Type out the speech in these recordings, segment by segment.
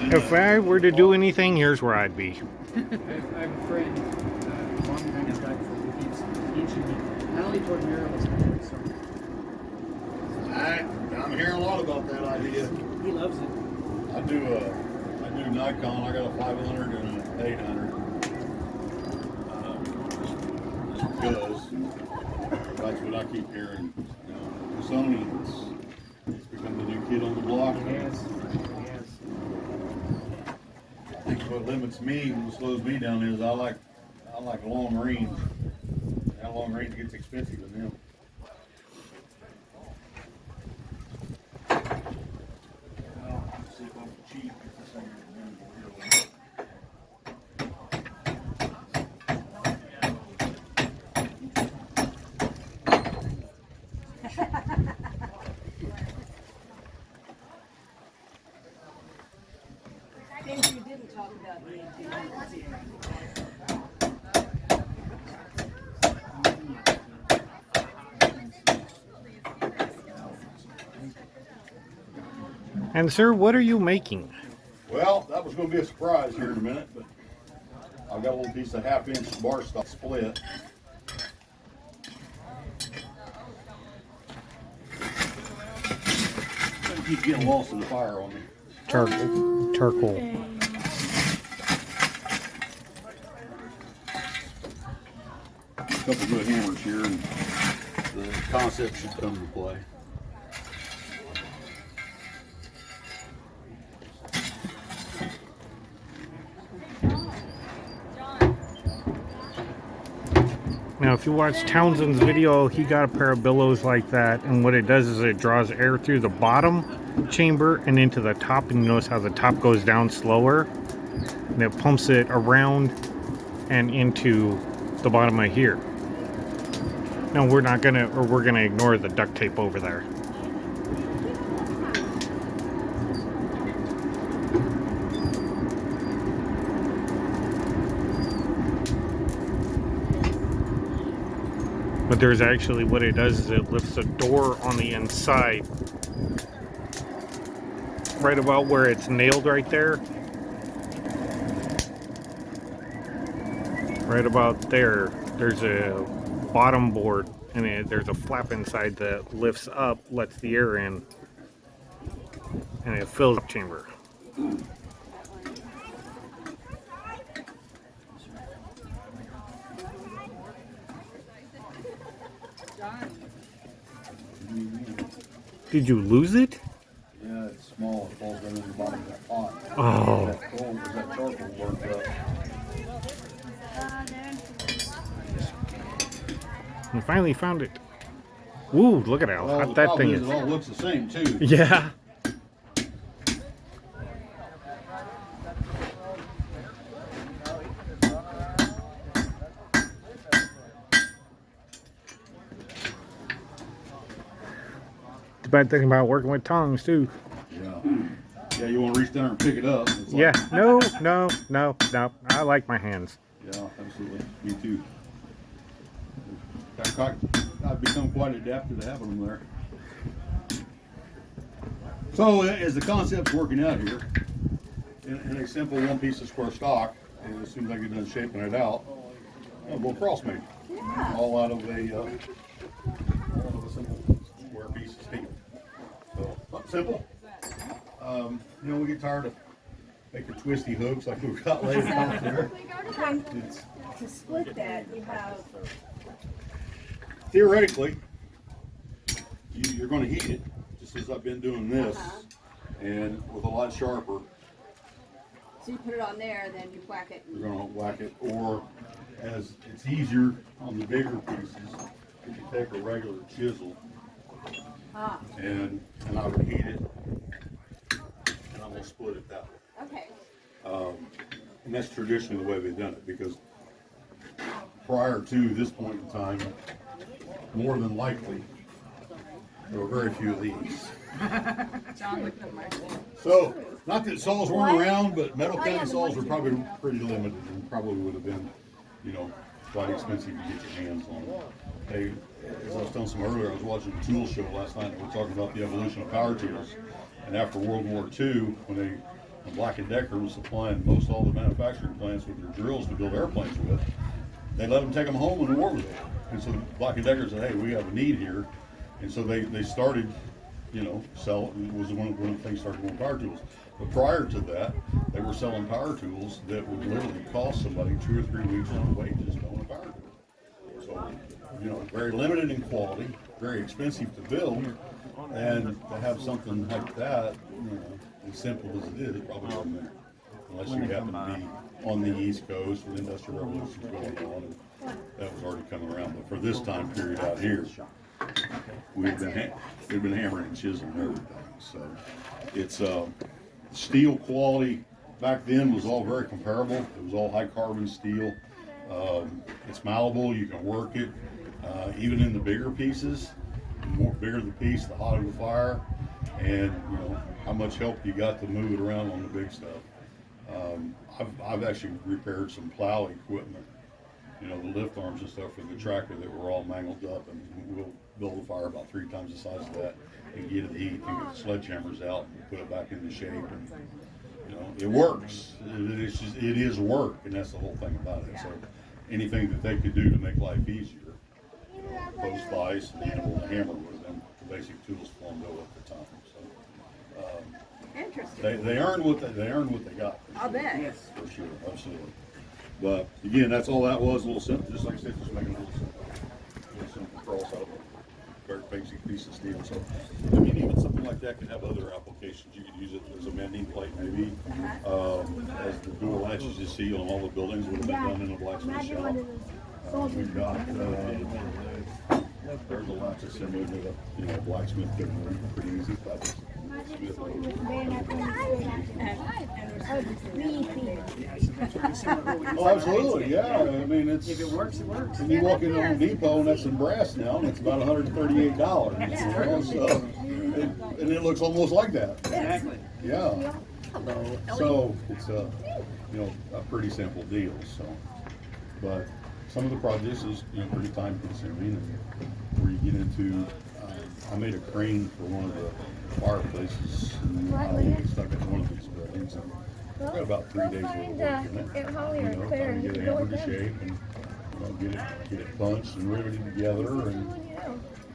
If I were to do anything, here's where I'd be. I have a friend, long time has died for he's ancient alley toward Maryland's so I'm hearing a lot about that idea. he loves it. I do Nikon. I got a 500 and an 800. Just because that's what I keep hearing. You know, Sony, it's become the new kid on the block. Yes. I think what limits me, what slows me down is I like long range. That long range gets expensive in them. See if I'm cheap. Things you didn't talk about in the 1800s. And sir, what are you making? Well, that was going to be a surprise here in a minute, but I've got a little piece of half-inch bar stock split. Keep getting lost in the fire on me. Charcoal. A couple good hammers here, and the concept should come into play. Now, if you watch Townsend's video, he got a pair of billows like that, and what it does is it draws air through the bottom chamber and into the top, and you notice how the top goes down slower, and it pumps it around and into the bottom of here. Now, we're gonna ignore the duct tape over there. But there's actually, what it does is it lifts the door on the inside right about where it's nailed right there. Right about there, there's a bottom board, and there's a flap inside that lifts up, lets the air in, and it fills the chamber. Did you lose it? Yeah, it's small. It falls right in the bottom of that pot. Oh. That coal, that charcoal worked up. We finally found it. Ooh, look at how hot that thing is. It all looks the same too. Yeah. The bad thing about working with tongs too. Yeah. Yeah, you want to reach down and pick it up. It's like, Yeah. No. I like my hands. Yeah, absolutely. Me too. I've become quite adapted to having them there. So, as the concept's working out here, in a simple one piece of square stock, and as soon as I get done shaping it out, we'll cross make all out of a simple square piece of steel. So, simple. We get tired of making twisty hooks like we've got laid out there. To split that, you have Theoretically, you're going to heat it, just as I've been doing this, and with a lot sharper. so you put it on there, then you whack it. You're going to whack it, or as it's easier on the bigger pieces, you can take a regular chisel and I would heat it, and I'm going to split it that way. Okay. And that's traditionally the way they've done it, because prior to this point in time, more than likely, there were very few of these. So, not that saws weren't around, but metal cutting saws were probably pretty limited and probably would have been, quite expensive to get your hands on. Hey, as I was telling some earlier, I was watching a tool show last night and we were talking about the evolution of power tools. And after World War II, when they And Black & Decker was supplying most all the manufacturing plants with their drills to build airplanes with. They let them take them home when the war was over. And so Black & Decker said, hey, we have a need here. And so they started, you know, selling, was one of the things started doing power tools. But prior to that, they were selling power tools that would literally cost somebody 2 or 3 weeks of wages to own a power tool. So, you know, very limited in quality, very expensive to build, and to have something like that, you know, as simple as it is, probably wasn't there. Unless you happen to be on the East Coast with Industrial Revolution going on, and that was already coming around. But for this time period out here, we've been hammering and chiseling everything. So it's steel quality back then was all very comparable. It was all high carbon steel. It's malleable. You can work it. Even in the bigger pieces, the more bigger the piece, the hotter the fire, and you know how much help you got to move it around on the big stuff. I've actually repaired some plow equipment, you know, the lift arms and stuff for the tractor that were all mangled up, and we'll build a fire about 3 times the size of that and get it heat and get the sledgehammers out and put it back into shape. And, you know, it works. It is work, and that's the whole thing about it. So anything that they could do to make life easier, post vise and handle the hammer were them the basic tools for them at the time. So Interesting. they earned what they got. I'll bet. Yes. For sure, absolutely. But again, that's all that was, a little simple, just like I said, just making a little simple cross out of a very basic piece of steel. So, I mean, even something like that could have other applications. You could use it as a mending plate, maybe, as the door latches you see on all the buildings would have been done in a blacksmith shop. We've got, there's a latch assembly that a blacksmith could do pretty easy. Oh, absolutely, yeah. I mean, it's If it works, it works. and you walk into Home Depot and that's in brass now, and it's about $138. You know, so, and it looks almost like that. Exactly. Yeah. So it's a pretty simple deal. So, but some of the projects is pretty time consuming, and where you get into. I made a crane for one of the fireplaces, and stuck in one of these buildings. And I've got about 3 days worth of work in it. Trying to get it hammered to shape and get it punched and riveted together and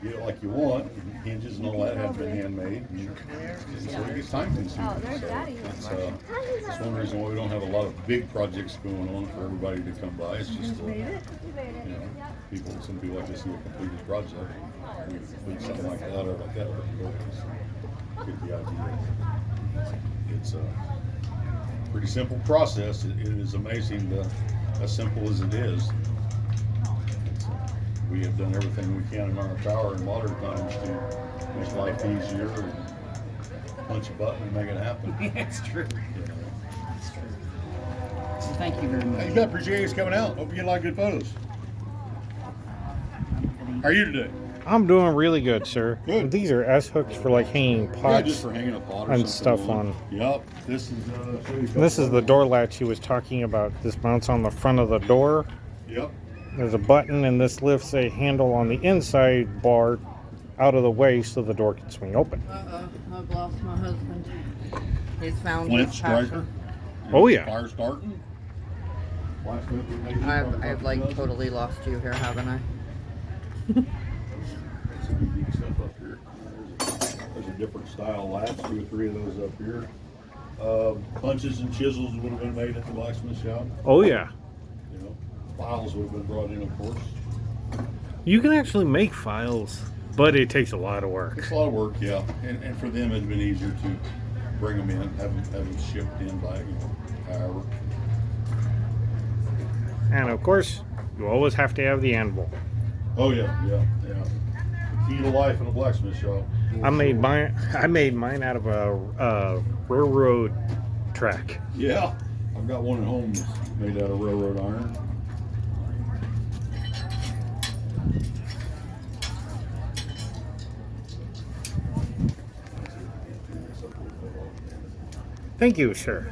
get it like you want. And hinges and all that have been handmade, and so it gets time consuming. So it's one reason why we don't have a lot of big projects going on for everybody to come by. It's just some people like to see a completed project. We complete something like that or like that. Get the idea. It's a pretty simple process. It is amazing as simple as it is. We have done everything we can in our power in modern times to make life easier and punch a button and make it happen. It's true. It's true. Well, thank you very much. Hey, I appreciate you coming out. Hope you get a lot of good photos. How are you today? I'm doing really good, sir. Good. These are S-hooks for like hanging Yeah, pots just for hanging a pot or and something stuff on. Yep. This This is the door latch he was talking about. This mounts on the front of the door. Yep. There's a button, and this lifts a handle on the inside bar out of the way so the door can swing open. I've lost my husband. He's found Flint his striker. passion. Oh, yeah. Fire start. I've like totally lost you here, haven't I? Some unique stuff up here. There's a different style latch, 2 or 3 of those up here. Punches and chisels would have been made at the blacksmith shop. Oh, yeah. Files would have been brought in, of course. You can actually make files, but it takes a lot of work. It's a lot of work, yeah. And for them, it'd been easier to bring them in, have them shipped in by, however. And of course, you always have to have the anvil. Oh yeah. The key to life in a blacksmith shop. I made mine out of a railroad track. Yeah. I've got one at home that's made out of railroad iron. Thank you, sir.